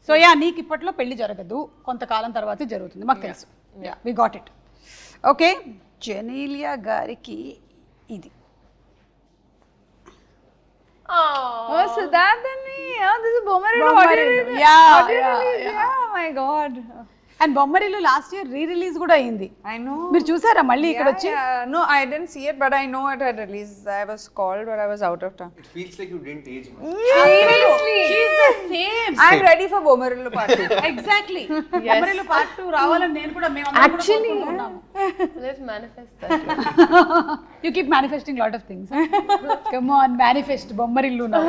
సో యా, నీకు ఇప్పట్లో పెళ్లి జరగదు, కొంతకాలం తర్వాత జరుగుతుంది, మాకు తెలుసు. Yeah, we got it. Okay. Genelia గారికి ఇది. Oh, so that then this is Bommarillu. Yeah, my god. And Bommarillu last year release కూడా అయింది. I know. మీరు చూసారా మళ్ళీ ఇక్కడ వచ్చి? No, I didn't see it, but I know it had released. I was called, but I was out of town. It feels like you didn't age much. Seriously. She's the same. I'm ready for Bommarillu Part 2. Exactly. Bommarillu part 2 రావాలని నేను కూడా Actually, let's manifest that. You keep manifesting lot of things. Come on, manifest Bommarillu నా.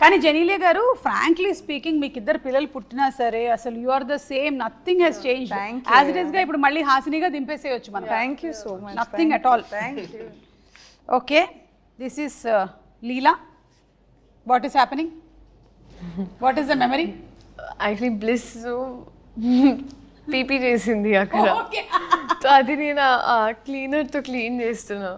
కానీ జెనీలియా గారు, ఫ్రాంక్లీ స్పీకింగ్, మీకు ఇద్దరు పిల్లలు పుట్టినా సరే అసలు you are the same. Nothing has changed. As it is గా ఇప్పుడు మళ్ళీ హాసినిగా దింపేసేయొచ్చు మనం. Thank you so much. Nothing at all. Thank you. Okay, this is Leela. What is happening? What is the memory? Actually, Bliss PP చేసింది అక్కడ. Okay. సో అది నేను క్లీనర్తో క్లీన్ చేస్తున్నా.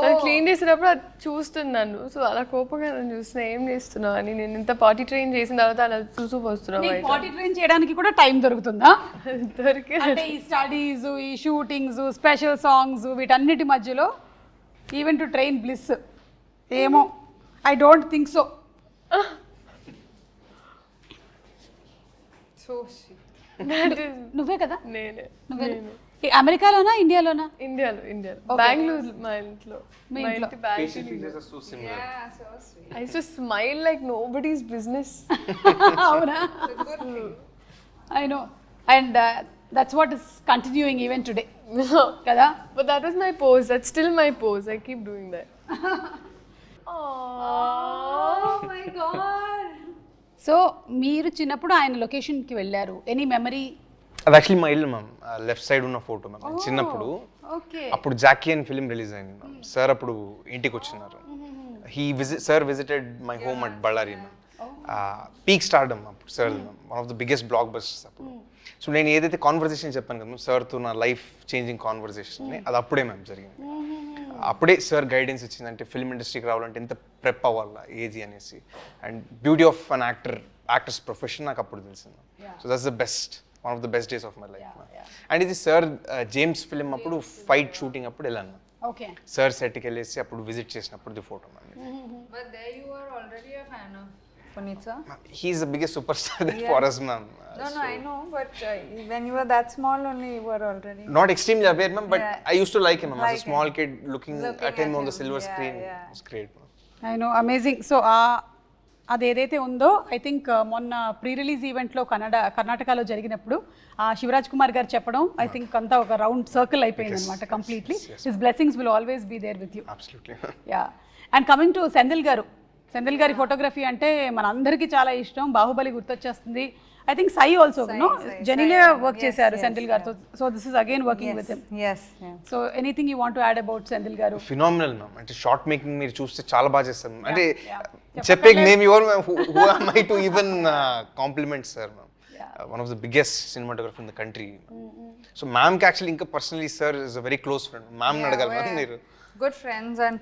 సో క్లీన్ చేసినప్పుడు అది చూస్తున్నాను. సో అలా కోపంగా నన్ను చూస్తున్నా, ఏం చేస్తున్నావు అని. నేను ఇంత పార్టీ ట్రైన్ చేసిన తర్వాత అలా చూస్తూ వస్తున్నాను. పార్టీ ట్రైన్ చేయడానికి కూడా టైం దొరుకుతుందా? దొరికి అంటే ఈ స్టడీస్, ఈ షూటింగ్స్, స్పెషల్ సాంగ్స్, వీటన్నిటి మధ్యలో ఈవెన్ టు ట్రైన్ బ్లిస్, ఏమో I don't think so. So sweet. నువ్వే కదా? నేనే. అమెరికాలోనా ఇండియాలోనా? ఇండియాలో బెంగళూరు. మా ఇంట్లో Facial features are so similar. Yeah, so sweet. I used to smile like nobody's business. అవునా? It's a good thing. I know. And that's what is continuing even today. Kada? But that was my pose. That's still my pose. I keep doing that. Oh my god. So మీరు చిన్నప్పుడు ఆయన లొకేషన్కి వెళ్ళారు. Any memory? అది యాక్చువల్లీ మా ఇల్లు మ్యామ్, లెఫ్ట్ సైడ్ ఉన్న ఫోటో మ్యామ్. చిన్నప్పుడు ఓకే అప్పుడు జాకీ అని ఫిలిం రిలీజ్ అయింది మ్యామ్. సార్ అప్పుడు ఇంటికి వచ్చినారు. Sir visited my home at Ballari ma'am. Peak stardom అప్పుడు sir one of the biggest blockbusters అప్పుడు. సో నేను ఏదైతే కాన్వర్సేషన్ చెప్పాను కదా మ్యామ్, సార్తో నా లైఫ్ చేంజింగ్ కాన్వర్సేషన్ అది అప్పుడే మ్యామ్ జరిగింది. అప్పుడే సార్ గైడెన్స్ ఇచ్చిందంటే ఫిల్మ్ ఇండస్ట్రీకి రావాలంటే ఎంత ప్రెప్ అవ్వాలా ఏది అనేసి, and beauty of an actors profession నాకు అప్పుడు తెలిసింది. So that's the best, one of the best days of my life. And ఇది సార్ జేమ్స్ ఫిలిం అప్పుడు ఫైట్ షూటింగ్ అప్పుడు వెళ్ళాను. ఓకే సార్ సెట్కి వెళ్ళేసి అప్పుడు విజిట్ చేసినప్పుడు photo ma'am. But there you are already a fan of Puneet sir. He's the biggest superstar there for us, ma'am. No, I know, but when you were that small only, you were already. Not extremely aware, ma'am, but Yeah. I used to like him, ma'am. As Like a small him. kid, looking at him on the silver screen, it was great, ma'am. I know amazing. So అది ఏదైతే ఉందో ఐ థింక్ మొన్న ప్రీ రిలీజ్ ఈవెంట్లో కర్ణాటకలో జరిగినప్పుడు శివరాజ్ కుమార్ గారు చెప్పడం ఐ థింక్ అంతా ఒక రౌండ్ సర్కిల్ అయిపోయింది అనమాట completely. His blessings will always be there with you. Absolutely. Yeah. And coming to Senthil garu, Senthil గారి ఫోటోగ్రఫీ అంటే మన అందరికీ చాలా ఇష్టం. బాహుబలి గుర్తొచ్చేస్తుంది. I think Sye also no Genelia work చేశారు సెంధిల్ గారితో. So this is again working with him. Yes. So anything you want to add about Senthil garu? Phenomenal, ma'am. అంటే షార్ట్ మేకింగ్ మీరు చూస్తే చాలా బాగా చేస్తారు, ma'am. అంటే చెప్పే name your who am I to even compliment sir, ma'am. One of the biggest cinematographer in the country. So ma'am ki actually inka personally sir is a very close friend. Ma'am ni adagala ma'am మీరు. Good friends, and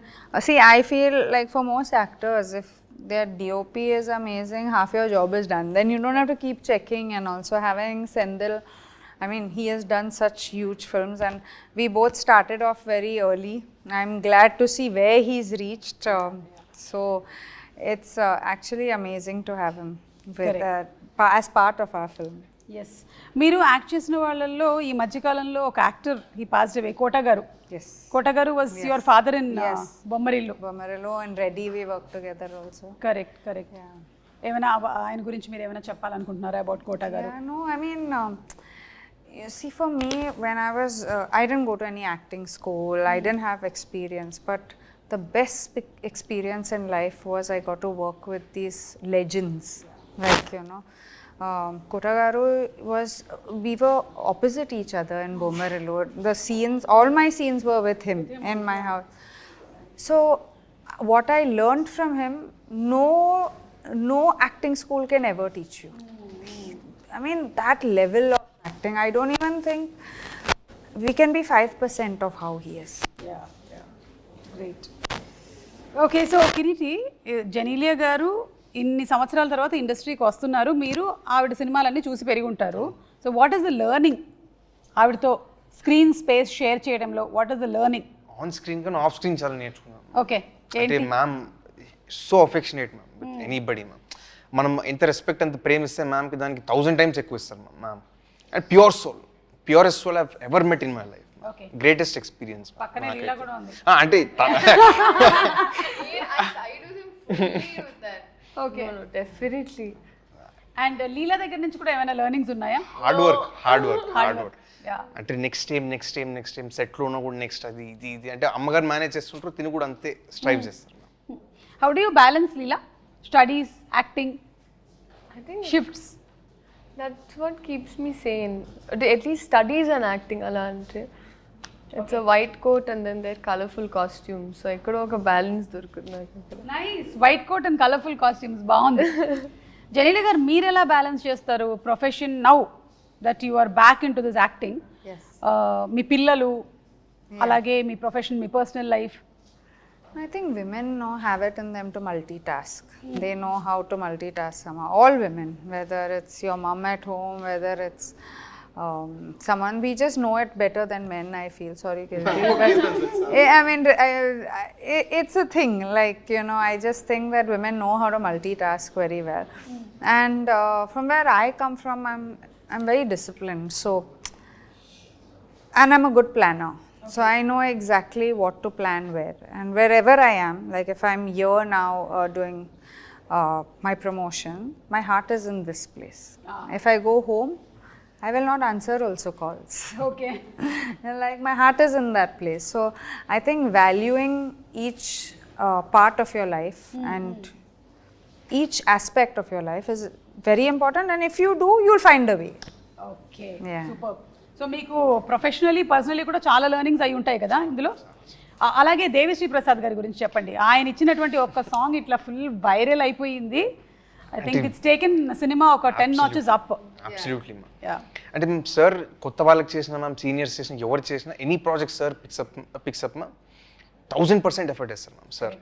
see, I feel like for most actors, if their DOP is amazing, half your job is done. Then you don't have to keep checking. And also having Sendil, I mean, he has done such huge films, and we both started off very early. I'm glad to see where he's reached. So it's actually amazing to have him with, as part of our film. Yes. మీరు యాక్ట్ చేసిన వాళ్ళల్లో ఈ మధ్యకాలంలో ఒక యాక్టర్ ఈ పాస్డ్ అవే, కోట గారు. Yes. కోట గారు was your father in Bommarillu. Bomarillo and Reddy, we worked together also. Correct correct. ఏమైనా ఆయన గురించి మీరు ఏమైనా చెప్పాలనుకుంటున్నారా అబౌట్ కోట గారు? Yeah, no, I mean, you see, for me, when I was, I didn't go to any acting school, I didn't have experience, but the best experience in life was I got to work with these legends, like, you know, Kota garu was, we were opposite each other in Bomarillo. The scenes, all my scenes were with him in my house. So what I learned from him, no acting school can ever teach you. I mean, that level of acting, I don't even think we can be 5% of how he is. Great. Okay. So Kireeti, Genelia గారు ఇన్ని సంవత్సరాల తర్వాత ఇండస్ట్రీకి వస్తున్నారు. మీరు ఆవిడ సినిమాలన్నీ చూసి పెరిగి ఉంటారు. So what is the learning ఆవిడతో స్క్రీన్ స్పేస్ షేర్ చేయడంలో? What is the learning? On screen కన్నా ఆఫ్ స్క్రీన్ చాలా నేర్చుకున్నాను. ఓకే. అంటే ma'am so affectionate ma'am with anybody ma'am. మనం ఎంత రెస్పెక్ట్ అంత ప్రేమ ఇస్తే మ్యామ్కి దానికి 1000 times ఎక్కువ ఇస్తారు ma'am. And pure soul, purest soul I ever met in my life. Greatest experience. పక్కనే లీలా కూడా ఉంది. అంటే ఓకే. డెఫినెట్లీ. అండ్ లీలా దగ్గర నుంచి కూడా ఏమైనా లెర్నింగ్స్ ఉన్నాయా? Hard work. అంటే నెక్స్ట్ టైం సెట్లో ఉన్న కూడా నెక్స్ట్ అది ఇది అంటే అమ్మగారు మేనేజ్ చేస్తుంటారు, తిని కూడా అంతే స్ట్రైవ్ చేస్తారు. How do you balance Leela studies, acting, I think shifts? that's what keeps me sane. At least studies and acting ala ante. It's a white coat and then they're colorful costumes. So ikkada oka balance dorukundi naku. Nice. White coat and colourful costumes బాగుంది. జెనీలియా గారు, మీరు ఎలా బ్యాలెన్స్ చేస్తారు profession now that you are back in to this acting? మీ పిల్లలు, అలాగే మీ ప్రొఫెషన్, మీ personal life? I think women have it in them to multitask. They know how to multitask somehow. All women, whether it's your mom at home, whether it's someone, we just know it better than men, I feel. Sorry, Kirti, but I mean, it's a thing. Like, you know, I just think that women know how to multitask very well. And from where I come from, I'm very disciplined. So, and I'm a good planner. So I know exactly what to plan where, and wherever I am, like if I'm here now doing my promotion, my heart is in this place. If I go home, I will not answer also calls. Okay. Like my heart is in that place. So I think valuing each part of your life and each aspect of your life is very important, and if you do, you'll find a way. Okay. Yeah. Super. So మీకు ప్రొఫెషనలీ పర్సనలీ కూడా చాలా లెర్నింగ్స్ అయి ఉంటాయి కదా ఇందులో. అలాగే దేవిశ్రీ ప్రసాద్ గారి గురించి చెప్పండి. ఆయన ఇచ్చినటువంటి ఒక సాంగ్ ఇట్లా ఫుల్ వైరల్ అయిపోయింది. I think it's taken cinema ఒక 10 notches అప్. Absolutely ma'am. అంటే మేము సార్ కొత్త వాళ్ళకి చేసిన మ్యామ్, సీనియర్స్ చేసిన, ఎవరు చేసిన any project sir picks up ma'am 1000% effort వేస్తారు ma'am sir.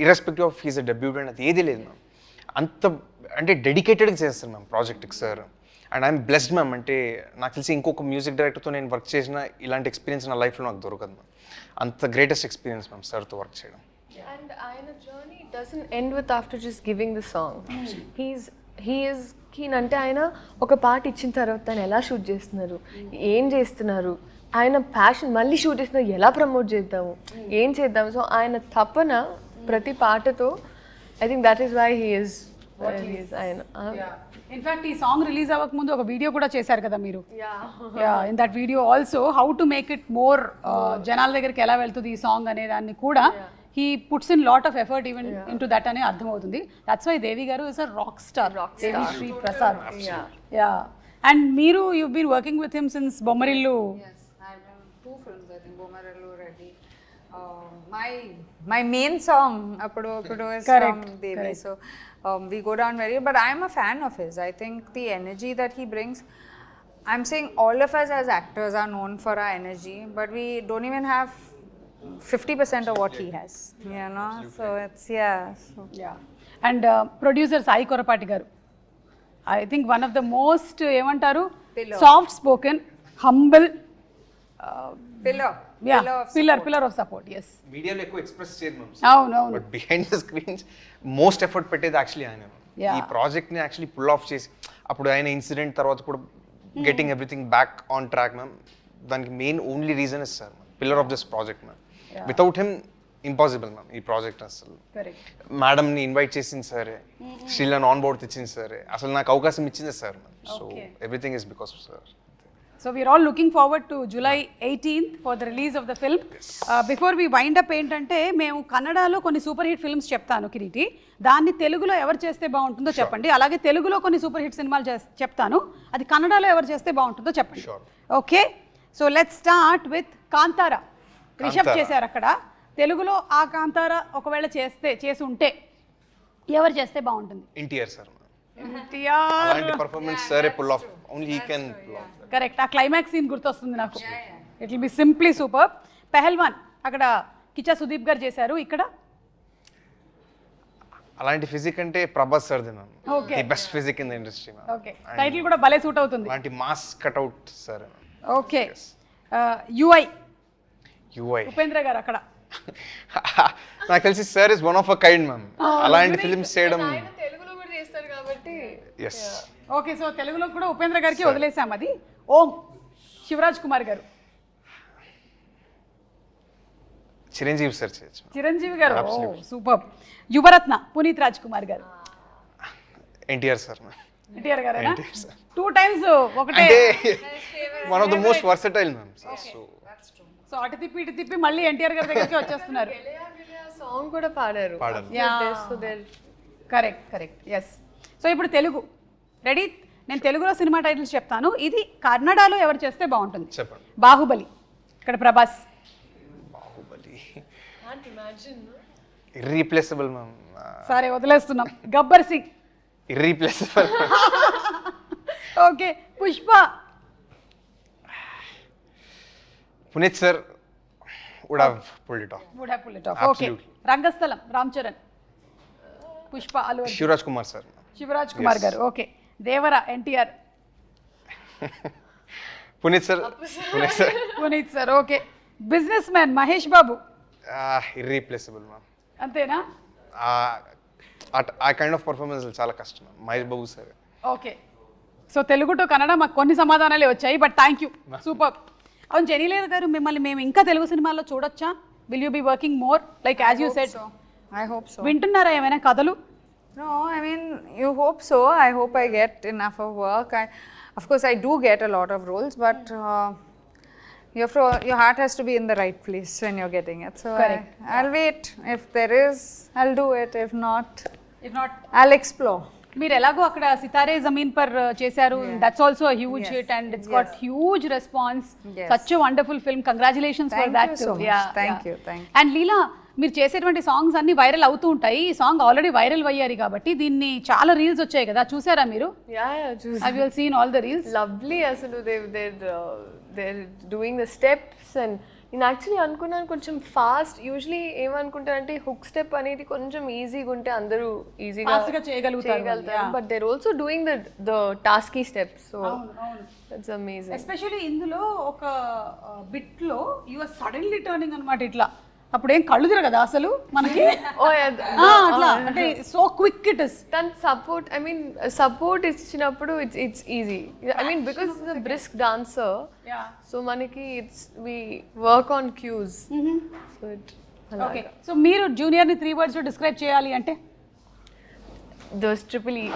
Irrespective of he's a debutante అది ఏది లేదు మ్యామ్. అంత అంటే డెడికేటెడ్గా చేస్తారు మ్యామ్ ప్రాజెక్ట్కి sir. And I'm blessed ma'am. అంటే నాకు తెలిసి ఇంకొక మ్యూజిక్ డైరెక్టర్తో నేను వర్క్ చేసిన ఇలాంటి ఎక్స్పీరియన్స్ నా లైఫ్లో నాకు దొరకదు మ్యామ్. అంత గ్రేటెస్ట్ ఎక్స్పీరియన్స్ మ్యామ్ సార్తో వర్క్ చేయడం. And ఆయన journey doesn't end with after just giving the song. He is keen అంటే ఆయన ఒక పాట ఇచ్చిన తర్వాత తను ఎలా షూట్ చేస్తున్నారు, ఏం చేస్తున్నారు, ఆయన ప్యాషన్ మళ్ళీ షూట్ చేస్తున్నారు, ఎలా ప్రమోట్ చేద్దాము, ఏం చేద్దాము. సో ఆయన తపన ప్రతి పాటతో I think that is why he is ఆయన. ఇన్ఫాక్ట్ ఈ సాంగ్ రిలీజ్ అవ్వక ముందు ఒక వీడియో కూడా చేశారు కదా మీరు. In that video also how to make it more జనాల దగ్గరికి ఎలా వెళ్తుంది ఈ సాంగ్ అనే దాన్ని కూడా he puts in lot of effort even into that ane ardhamavuthundi. That's why Devi garu is a rock star. Devi Prasad. Yeah. And Meeru, you've been working with him since Bommarillu. Yes, I've done 2 films I think, Bommarillu Reddy. My main song appudu is from Devi. So we go down very, but I am a fan of his. I think the energy that he brings, I'm saying all of us as actors are known for our energy, but we don't even have 50% of what he has, you know. So it's And producer Sai Korapati garu, I think one of the most emantaru soft spoken, humble pillar of support. Yes, మీడియాలో ఎక్కువ ఎక్స్ప్రెస్ చేయరు మ్యామ్. అవును. But behind the screens most effort పెట్టేది యాక్చువల్లీ ఆయన. ఈ ప్రాజెక్ట్ని యాక్చువల్లీ పుల్ ఆఫ్ చేసి అప్పుడు ఆయన ఇన్సిడెంట్ తర్వాత కూడా getting everything back on track ma'am. దానికి main only reason is sir, pillar of this project ma'am. Without him impossible ma'am ఈ ప్రాజెక్ట్. అసలు మేడంని ఇన్వైట్ చేసింది సరే, శ్రీలను ఆన్ బోర్డ్ తెచ్చింది సరే, అసలు నాకు అవకాశం ఇచ్చింది sir ma'am. So everything is because of sir. So we are all looking forward to July 18th for the release of the film. Before we wind up ఏంటంటే మేము కన్నడలో కొన్ని సూపర్ హిట్ ఫిల్మ్స్ చెప్తాను కిరీటి, దాన్ని తెలుగులో ఎవరు చేస్తే బాగుంటుందో చెప్పండి. అలాగే తెలుగులో కొన్ని సూపర్ హిట్ సినిమాలు చెప్తాను, అది కన్నడలో ఎవరు చేస్తే బాగుంటుందో చెప్పండి. Okay, so let's start with Kantara. Rishab చేశారు అక్కడ. తెలుగులో ఆ కాంతారా ఒకవేళ చేసి ఉంటే ఎవరు చేస్తే బాగుంటుంది? ఎన్టీఆర్ సార్. ఎన్టీఆర్ అలాంటి పర్ఫార్మెన్స్ సరే pull off, only he can pull off. Correct, ఆ క్లైమాక్స్ సీన్ గుర్తొస్తుంది నాకు. It will be simply super. Pehlwaan అక్కడ కిచ్చా సుదీప్ గారు చేశారు. ఇక్కడ అలాంటి ఫిజిక్ అంటే Prabhas sir the ma'am. The best physique in the industry ma'am. Okay, title కూడా భలే సూట్ అవుతుంది. అలాంటి mass cutout sir. Okay, UI Upendra గారు అక్కడ. నాకు తెలిసి sir is one of a kind ma'am. అలాంటి ఫిల్మ్స్ చేయడం తెలుగులో కూడా చేస్తారు కాబట్టి. ఎస్. ఓకే, సో తెలుగులో కూడా ఉపేంద్ర గారికి వదిలేసాం అది. ఓం శివరాజ్ కుమార్ గారు. చిరంజీవి సార్ చేయొచ్చు. చిరంజీవి గారు సూపర్. యువరత్న పునీత్ రాజ్ కుమార్ గారు. ఎన్టీఆర్ సార్. ఎన్టీఆర్ గారు 2 times ఒకటే. One of the most versatile ma'am. So అటు తిప్పి ఇటు తిప్పి మళ్ళీ ఎన్టీఆర్ గారి దగ్గరికి వచ్చేస్తున్నారు. సాంగ్ కూడా పాడారు. కరెక్ట్. ఎస్. సో ఇప్పుడు తెలుగు రెడీ. నేను తెలుగులో సినిమా టైటిల్స్ చెప్తాను, ఇది కన్నడలో ఎవరు చేస్తే బాగుంటుంది? చెప్పండి. బాహుబలి, ఇక్కడ ప్రభాస్. Baahubali irreplaceable ma'am. సరే వదిలేస్తున్నాం. Gabbar Singh. Irreplaceable. Okay, Pushpa. Puneeth sir would have pulled it off. Okay, Rangasthalam Ram Charan. Pushpa Allu. Shivaraj Kumar sir. Shivaraj Kumar garu. Okay, Devara NTR. Puneeth sir. Puneeth sir. Okay, businessman Mahesh Babu. Irreplaceable ma'am. అంతేనా? ఆ కైండ్ ఆఫ్ పర్ఫార్మెన్స్ చాలా కష్టం Mahesh Babu sir. Okay, so Telugu to Kannada మాకు కొన్ని సమాధానాలే వచ్చాయి, బట్ థ్యాంక్ యూ, సూపర్. అవును, జెనీలేర్ గారు, మిమ్మల్ని మేము ఇంకా తెలుగు సినిమాల్లో చూడొచ్చా? Will you be working more like as you said? I hope so. వింటున్నారా ఏమైనా కథలు? No, I mean, you hope so. I hope I get enough of work. Of course, I do get a lot of roles, but your heart has to be in the right place when you're getting it. So I'll wait. If there is, I'll do it. If not, I'll explore. మీరు ఎలాగో అక్కడ సితారే జమీన్ పర్ చేశారు, that's also huge hit and it's got huge response. Such a wonderful film, congratulations for that. Thank you. And Leela, మీరు చేసేటువంటి సాంగ్స్ అన్ని వైరల్ అవుతూ ఉంటాయి. ఈ సాంగ్ ఆల్రెడీ వైరల్ అయ్యారు కాబట్టి దీన్ని చాలా రీల్స్ వచ్చాయి కదా, చూసారా మీరు? Have you seen all the reels? Lovely అసలు they're doing the steps and నేను యాక్చువల్లీ అనుకున్నాను కొంచెం ఫాస్ట్. యూజువలీ ఏమనుకుంటారంటే హుక్ స్టెప్ అనేది కొంచెం ఈజీగా ఉంటే అందరూ ఈజీగా చేయగలుగుతారు, but they're also doing the tasky steps. So that's amazing. Especially ఇందులో ఒక బిట్ లో యు ఆర్ సడన్లీ టర్నింగ్ అన్నమాట ఇట్లా, అప్పుడు ఏం కళ్ళు తిరగదా అసలు మనకి? అట్లా అంటే సో క్విక్ ఇట్ ఇస్. దాని సపోర్ట్, ఐ మీన్ సపోర్ట్ ఇచ్చినప్పుడు it's easy. I mean because it's a brisk dancer, so మనకి it's we work on cues. So it okay. So మీరు జూనియర్ ని 3 words లో డిస్క్రైబ్ చేయాలి అంటే? Those triple E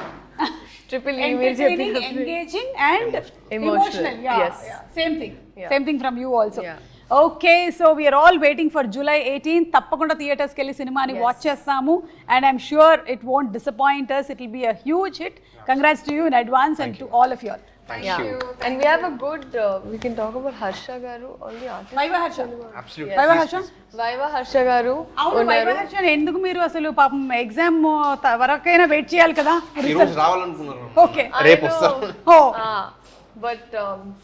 engaging and emotional. Yes, same thing from you also. Okay, so we are all waiting for July 18th. తప్పకుండా థియేటర్స్ కి వెళ్ళి సినిమాని వాచ్ చేస్తాము and I'm sure it won't disappoint us. It will be a huge hit. Congrats to you in advance and to all of you all. Thank you. And we have a good we can talk about Harsha garu, all the artists. Vaiva Harsha. Absolutely. Vaiva Harsha garu. అవును, Vaiva Harsha ఎందుకు మీరు అసలు పాపం ఎగ్జామ్ వరకైనా వెయిట్ చేయాలి కదా? ఈ రోజు రావాలనుకున్నారు, ఓకే రేపు వస్తారు. బట్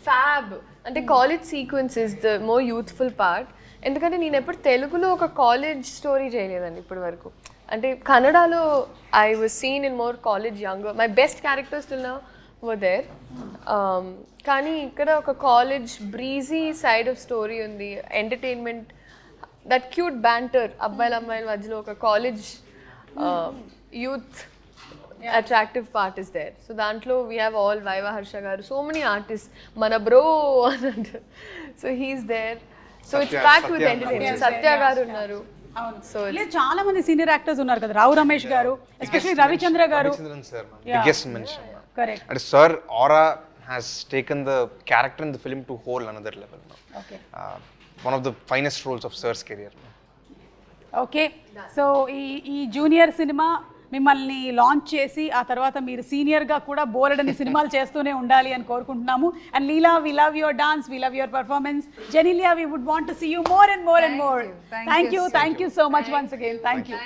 fab అంటే college sequence is the more youthful part. ఎందుకంటే నేను ఎప్పుడు తెలుగులో ఒక కాలేజ్ స్టోరీ చేయలేదండి ఇప్పటి వరకు. అంటే కన్నడలో I was seen in more college younger, my best characters till now were there. కానీ ఇక్కడ ఒక college breezy side of story ఉంది, ఎంటర్టైన్మెంట్, దట్ క్యూట్ బ్యాంటర్ అబ్బాయిల అమ్మాయిల మధ్యలో ఒక college youth attractive part is there. So dantlo we have all Vaiva Harsha garu, so many artists, mana bro so he's there. So it's packed with entertainment. Satya garu unnaru. So చాలా మంది సీనియర్ యాక్టర్స్ ఉన్నారు కదా, రావు రమేష్ గారు, ఎస్పెషల్లీ రవిచంద్ర గారు. Ravichandran sir, biggest mention. Correct. And sir aura has taken the character in the film to whole another level now. Okay. One of the finest roles of sir's career. Okay, so ఈ జూనియర్ సినిమా మిమ్మల్ని లాంచ్ చేసి ఆ తర్వాత మీరు సీనియర్గా కూడా బోలెడని సినిమాలు చేస్తూనే ఉండాలి అని కోరుకుంటున్నాము. And Leela, we love your dance, we love your performance. Genelia, we would want to see you more and more and more. Thank you so much once again. Thank you.